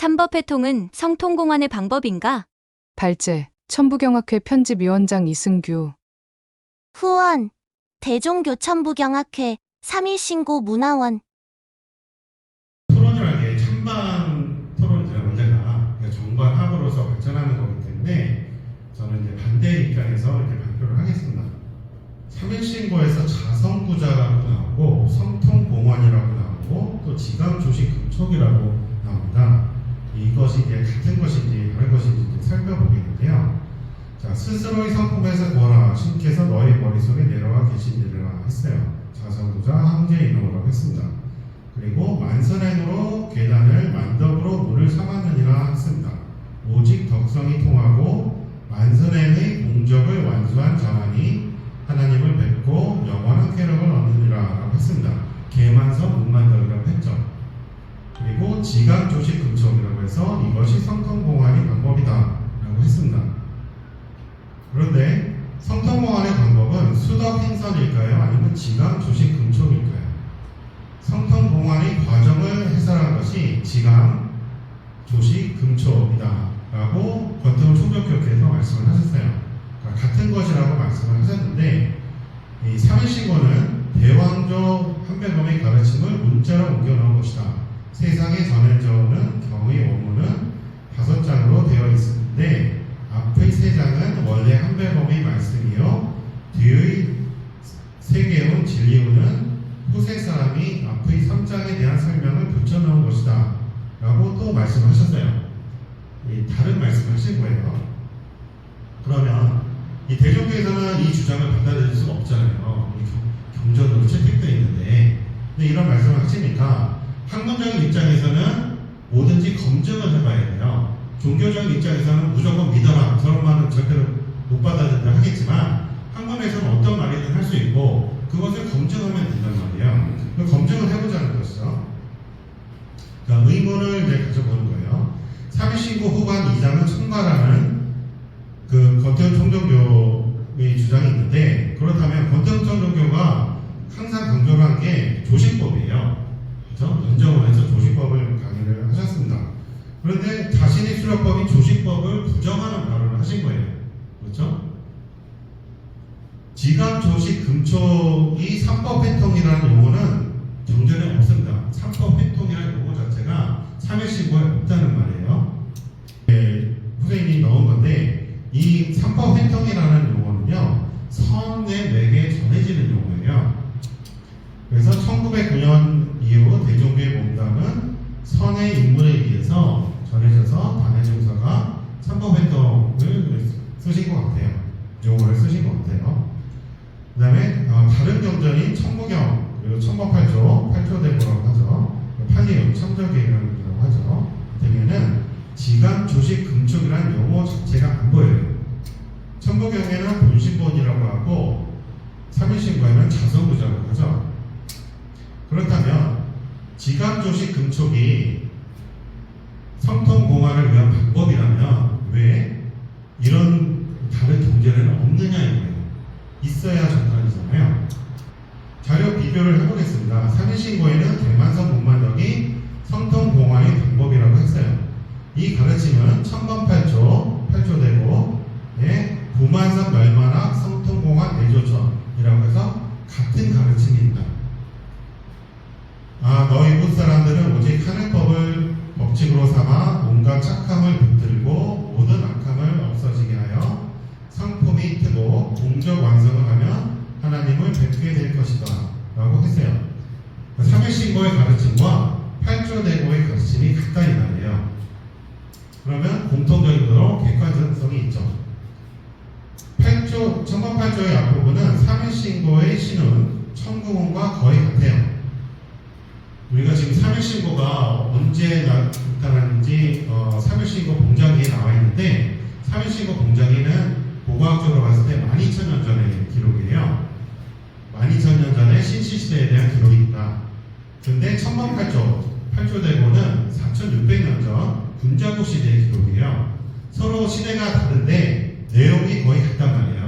삼법회통은 성통공환의 방법인가? 발제, 천부경학회 편집위원장 이승규. 후원 대종교 천부경학회 3.1신고 문화원. 토론이라는 게 찬반 토론이잖아요. 언제나 정반합으로서 발전하는 거기 때문에 저는 이제 반대 입장에서 이렇게 발표를 하겠습니다. 3.1신고에서 자성구자라고 나오고 성통공환이라고 나오고 또 지감조식금촉이라고 나옵니다. 이것이 이제 같은 것인지 다른 것인지 이제 살펴보겠는데요. 자, 스스로의 성품에서 구하라 신께서 너희 머릿속에 내려와 계시니라 했어요. 자성구자 항제인호라고 했습니다. 그리고 만선행으로 계단을 만덕으로 문을 삼았느니라 했습니다. 오직 덕성이 통하고 만선행의 공적을 완수한 자만이 하나님을 뵙고 영원한 쾌락을 얻느니라 라고 했습니다. 계만서 문만덕이라고 했죠. 그리고 지감조식금촉이라고 해서 이것이 성통공환의 방법이다 라고 했습니다. 그런데 성통공환의 방법은 수덕행선일까요? 아니면 지감조식금촉일까요? 성통공환의 과정을 해설한 것이 지감조식금촉이다 라고 권태훈 총독교육께서 말씀을 하셨어요. 그러니까 같은 것이라고 말씀을 하셨는데 이 3.1신고는 대왕조 한배검의 가르침을 문자로 옮겨놓은 것이다. 세상에 전해져오는 경의 원문은 5장으로 되어 있는데 앞의 3장은 원래 한배검의 말씀이요 뒤의 3개운 진리우는 후세 사람이 앞의 3장에 대한 설명을 붙여놓은 것이다 라고 또 말씀하셨어요. 다른 말씀을 하신 거예요. 그러면 이 대종교에서는 이 주장을 받아들일 수가 없잖아요. 경전으로 채택되어 있는데 근데 이런 말씀을 하시니까 학문적인 입장에서는 뭐든지 검증을 해봐야 돼요. 종교적인 입장에서는 무조건 믿어라. 저런 말은 절대로 못 받아들인다 하겠지만 학문에서는 어떤 말이든 할 수 있고 그것을 검증하면 된단 말이에요. 그 검증을 해보자는 것이죠. 그러니까 의문을 이제 가져보는 거예요. 3.1신고 후반 2장은 청가라는 그 권태훈 총정교의 주장이 있는데 그렇다면 권태훈 총정교가 항상 강조를 한 게 조식법이에요. 그렇죠? 연정원에서 조식법을 강의를 하셨습니다. 그런데 자신의 수료법인 조식법을 부정하는 발언을 하신 거예요. 그렇죠? 지감조식금촉이 삼법회통이라는 용어는 경전에 없습니다. 삼법회통이라는 용어 자체가 3.1신고에 없다는 말이에요. 후세인이 넣은 건데 이 삼법회통이라는 용어는요 선내에게 전해지는 용어예요. 그래서 1909년 이후 대종교의 몸담은 선의 인물에 의해서 전해져서 단해종사가 삼법회통을 쓰신 것 같아요. 용어를 쓰신 것 같아요. 그 다음에 다른 경전인 천부경 그리고 천법팔조, 팔조대보라고 하죠. 팔리움, 참조계라고 하죠. 되면은 지감조식금촉이라는 용어 자체가 안 보여요. 천부경에는 본신본이라고 하고 3.1신고에는 자성구자라고 하죠. 그렇다면 지감조식금촉이 성통공환을 위한 방법이라면 왜 이런 다른 경전에는 없느냐는 거예요. 있어야 정답이잖아요. 자료 비교를 해보겠습니다. 3.1신고에는 개만성 문만덕이 성통공환의 방법이라고 했어요. 이 가르침은 천번팔조, 팔조대고의 구만성 멸만학 성통공환 내조천이라고 해서 같은 가르침입니다. 너희 못 사람들은 오직 하늘법을 법칙으로 삼아 온갖 착함을 붙들고 모든 악함을 없어지게 하여 성품이 트고 공적 완성을 하면 하나님을 뵙게 될 것이다 라고 했어요. 3.1신고의 가르침과 팔조대고의 가르침이 같다 이 말이에요. 그러면 공통적으로 객관성이 있죠. 천번팔조의 앞부분은 3.1신고의 신은 천궁원과 거의 같아요. 우리가 지금 3.1신고가 언제 나타났는지 3.1신고 봉장기에 나와 있는데 3.1신고 봉장기는 고고학적으로 봤을 때 12,000년 전의 기록이에요. 12,000년 전의 신시시대에 대한 기록이 있다. 근데 천번팔조, 팔조대고는 4,600년 전 군자국 시대의 기록이에요. 서로 시대가 다른데 내용이 거의 같단 말이에요.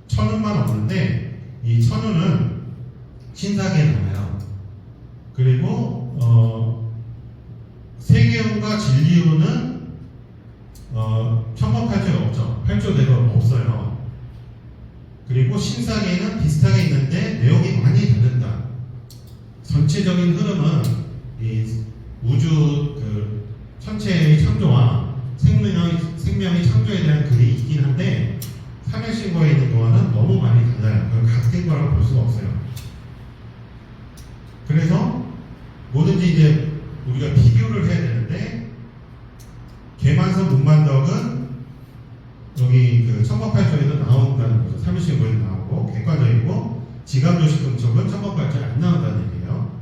천우만 없는데 이 천우는 신사기에 나와요. 그리고 세계운과 진리운은 첨법팔조가 없죠. 팔조대가 없어요. 그리고 신사계는 비슷하게 있는데 내용이 많이 다른다. 전체적인 흐름은 이 우주 그 천체의 창조와 생명의 창조에 대한 글이 있긴 한데 삼일신고에 있는 동안은 너무 많이 달라요. 그걸 같은 거라고 볼 수가 없어요. 그래서 뭐든지 이제 우리가 비교를 해야 되는데 계만선 문만덕은 여기 그 첨법팔조에도 나온다는 거죠. 삼일신고에도 나오고 객관적이고 지감조식금촉은 첨법팔조에 안 나온다는 얘기예요.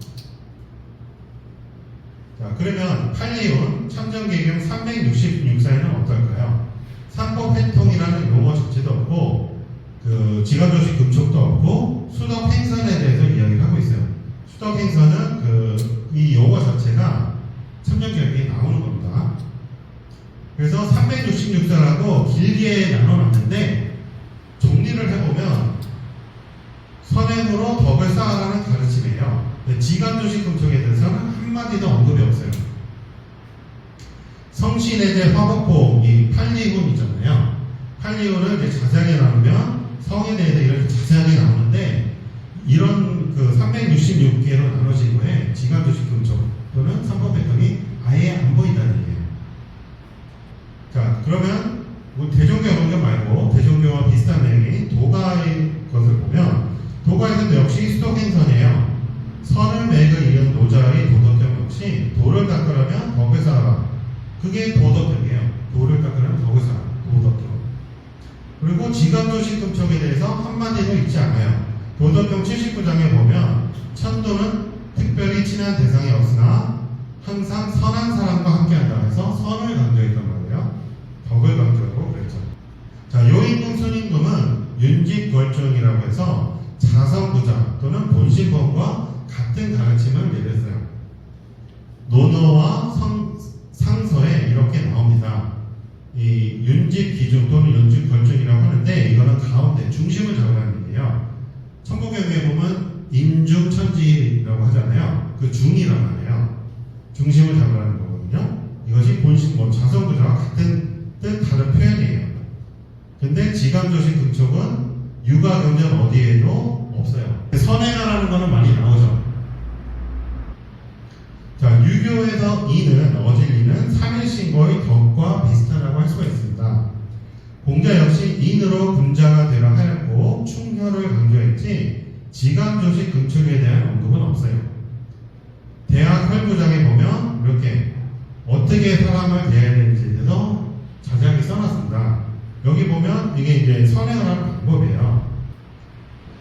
자, 그러면 팔리온 참정계경 366사에는 어떨까요? 삼법회통이라는 용어 자체도 없고 그 지감조식 금촉도 없고 수덕행선에 대해서 이야기를 하고 있어요. 수덕행선은 이 용어 자체가 참정계경에 나오는 겁니다. 그래서 366사라고 길게 나눠놨는데 정리를 해보면 선행으로 덕을 쌓아라는 가르침이에요. 지감조식 금촉에 대해서는 한마디도 언급이 없어요. 성신의 화법포 이 팔리훈 있잖아요. 팔리훈을 이제 자세하게 나누면 성에 대해서 이렇게 자세하게 나오는데 이런 그 366개로 나눠진 거에 지감조식 금촉 또는 삼법회통이 아예 안 보인다는 얘기예요. 자, 그러면 뭐 대종교원경 말고 대종교와 비슷한 내용이 도가의 것을 보면 도가에서도 역시 수덕행선이에요. 선을 맥을 이은 노자의 도덕경 역시 도를 닦으려면 덕을 쌓아라. 그게 도덕경이에요. 도를 닦으려면 덕을 쌓아라. 도덕경. 그리고 지감조식 금촉에 대해서 한마디도 있지 않아요. 도덕경 79장에 보면 천도는 특별히 친한 대상이 없으나 항상 선한 사람과 함께한다 해서 선을 강조했단 말이에요. 덕을 강조하고 그랬죠. 자, 요임금 순임금은 윤직걸중이라고 해서 자성부자 또는 본신범과 같은 가르침을 내렸어요. 논어와 상서에 이렇게 나옵니다. 이 윤직기중 또는 윤직걸중이라고 하는데 이거는 가운데 중심을 잡으라는 얘기예요. 천부경에 보면 임중천지라고 하잖아요. 그 중이란 말이에요. 중심을 잡으라는 거거든요. 이것이 본신범, 자성부자와 같은 뜻 다른 표현이에요. 근데 지감조식 금촉은 유가경전 어디에도 없어요. 선행하라는 거는 많이 나오죠. 자, 유교에서 이는 어질리는 삼일신고의 덕과 비슷하다고 할 수가 있습니다. 공자 역시 인으로 군자가 되라 하였고 충혈을 강조했지 지감조식 금촉에 대한 언급은 없어요. 대학 활구장에 보면 이렇게 어떻게 사람을 대해야 되는지에 대해서 자세하게 써놨습니다. 여기 보면 이게 이제 선행을 하는 방법이에요.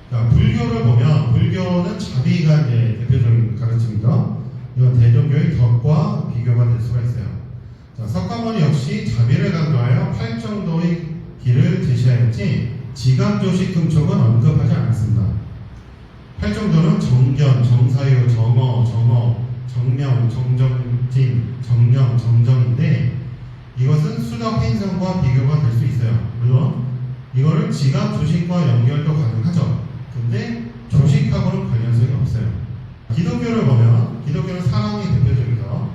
자, 불교를 보면 불교는 자비가 이제 대표적인 가르침이죠. 이건 대종교의 덕과 비교가 될 수가 있어요. 자, 석가모니 역시 자비를 강조하여 팔정도의 길을 제시하였지 지감조식 금촉은 언급하지 않았습니다. 팔정도는 정견, 정사유, 정어, 정명, 정정진, 정령, 정정인데 이것은 수덕 행성과 비교가 될 수 있어요. 물론 이거를 지감 조식과 연결도 가능하죠. 근데 조식하고는 관련성이 없어요. 기독교를 보면 기독교는 사랑이 대표적이죠.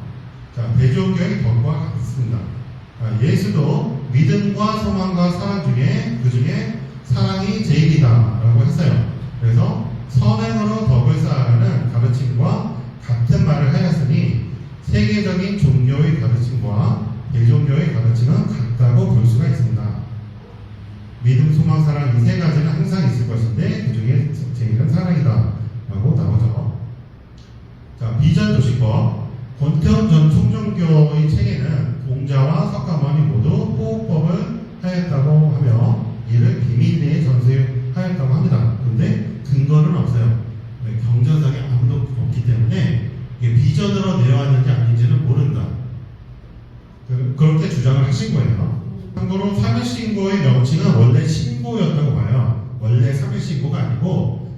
자, 대종교의 덕과 같습니다. 예수도 믿음과 소망과 사랑 중에 그 중에 사랑이 제일이다라고 했어요. 그래서 선행으로 덕을 쌓아가는 가르침과 같은 말을 하였으니 세계적인 종교의 가르침과 대종교의 가르침은 같다고 볼 수가 있습니다. 믿음, 소망, 사랑 이 세 가지는 항상 있을 것인데 그 중에 제일은 사랑이다 라고 나오죠. 자, 비전조식법 권태원 전 총정교의 책에는 공자와 석가모니 모두 호흡법을 하였다고 하며 이를 비밀 내에 전수하였다고 합니다. 근데 근거는 없어요. 경전상에 아무도 없기 때문에 이게 비전으로 내려왔는지 아닌지는 모른다. 그렇게 주장을 하신 거예요. 참고로 삼일신고의 명칭은 원래 신고였다고 봐요. 원래 삼일신고가 아니고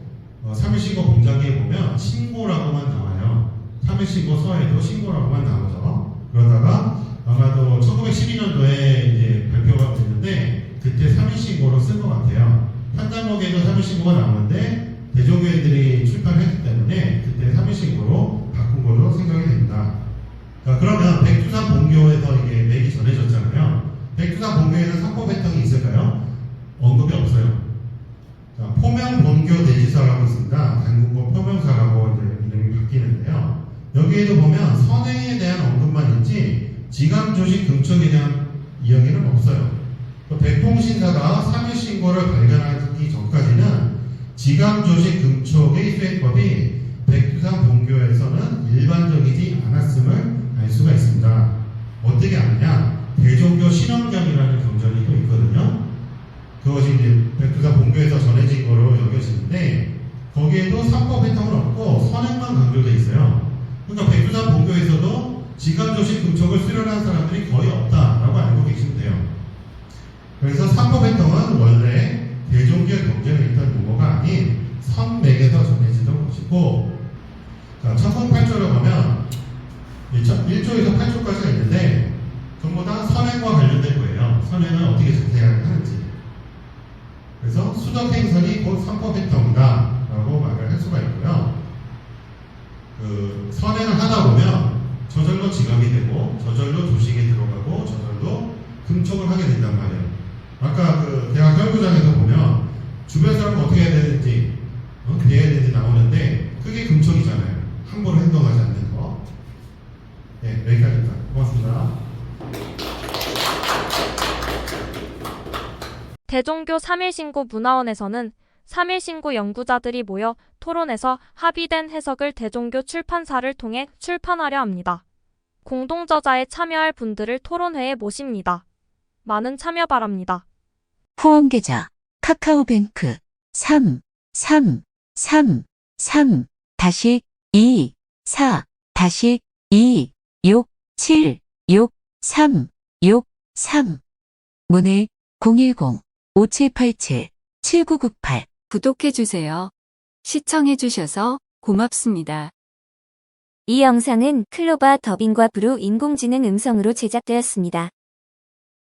삼일신고 공자기에 보면 신고라고만 나와요. 삼일신고서에도 신고라고만 나오죠. 그러다가 아마도 1912년도에 이제 발표가 됐는데 그때 삼일신고로 쓴 것 같아요. 판단록에도 삼일신고가 나오는데 대종교인들이 출판했기 때문에 그때 삼일신고로 바꾼 걸로 생각이 됩니다. 그러면 백두산 본교에서 이게 맥이 전해졌잖아요. 백두산 본교에는 선포 패턴이 있을까요? 언급이 없어요. 자, 포명 본교 대지서라고 있습니다. 단군고 포명사라고 이제 이름이 바뀌는데요. 여기에도 보면 선행에 대한 언급만 있지 지감조식 금촉에 대한 이야기는 없어요. 백통신사가 3일 신고를 발견하기 전까지는 지감조식 금촉의 수행법이 백두산 본교에서는 일반적이지 않았음을 알 수가 있습니다. 어떻게 아느냐? 대종교 신원경이라는 경전이 또 있거든요. 그것이 이제 백두산 본교에서 전해진 거로 여겨지는데 거기에도 삼법 패턴은 없고 선행만 강조되어 있어요. 그러니까 백두산 본교에서도 지감조식 금촉을 수련한 사람들이 거의 없다라고 알고 계시면 돼요. 그래서 삼법 패턴은 원래 대종교의 경전에 있던 용어가 아닌 선맥에서 전해지던 것이고, 자, 천공팔조를 보면 1조에서 8조까지가 있는데 전부 다 선행과 관련된 거예요. 선행은 어떻게 자세하게 하는지. 그래서 수덕행선이 곧 삼법 패턴이다 라고 말을 할 수가 있고요. 그 선행을 하다 보면 저절로 지감이 되고 저절로 조식에 들어가고 저절로 금촉을 하게 된단 말이에요. 아까 그 대학 혈구장에서 보면 주변 사람은 어떻게 해야 되는지 어떻게 해야 되는지 나오는데 그게 금촉이잖아요. 함부로 행동하지 않는 거. 네, 여기까지입니다. 고맙습니다. 대종교 3.1신고 문화원에서는 3.1신고 연구자들이 모여 토론해서 합의된 해석을 대종교 출판사를 통해 출판하려 합니다. 공동저자에 참여할 분들을 토론회에 모십니다. 많은 참여 바랍니다. 후원계좌 카카오뱅크 333-3-3-2-2-6-7-6-3-6-3 문의 010-5787-7998 구독해주세요. 시청해주셔서 고맙습니다. 이 영상은 클로바 더빙과 브루 인공지능 음성으로 제작되었습니다.